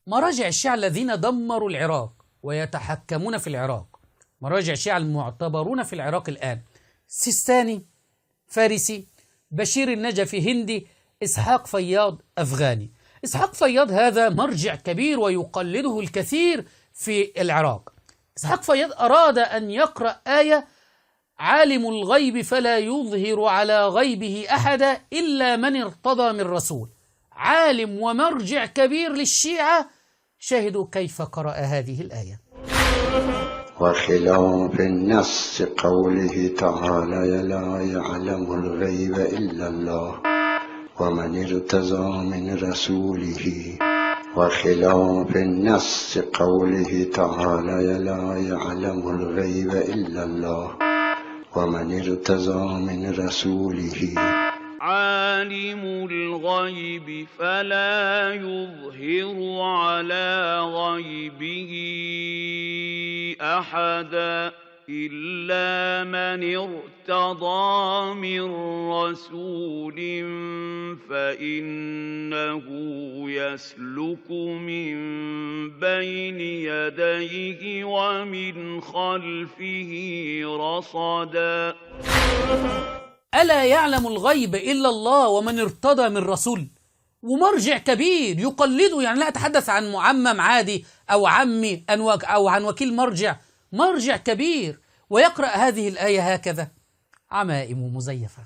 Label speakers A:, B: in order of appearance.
A: مراجع الشيعة الذين دمروا العراق ويتحكمون في العراق، مراجع الشيعة المعتبرون في العراق الآن: سيستاني فارسي، بشير النجفي هندي، إسحاق فياض أفغاني. إسحاق فياض هذا مرجع كبير ويقلده الكثير في العراق. إسحاق فياض أراد أن يقرأ آية: عالم الغيب فلا يظهر على غيبه أحدا إلا من ارتضى من رسول. عالم ومرجع كبير للشيعة. شاهدوا كيف قرأ هذه الآية:
B: وخلاف النص قوله تعالى: لا يعلم الغيب إلا الله ومن ارتضى من رسوله. وخلاف النص قوله تعالى: لا يعلم الغيب إلا الله ومن ارتضى من رسوله.
C: عالم الغيب فلا يظهر على غيبه أحدا إلا من ارتضى من رسول فإنه يسلك من بين يديه ومن خلفه رصدا.
A: ألا يعلم الغيب إلا الله ومن ارتضى من رسول. ومرجع كبير يقلده، يعني لا أتحدث عن معمم عادي أو عمي أو عن وكيل مرجع كبير، ويقرأ هذه الآية هكذا: عمائم مزيفة.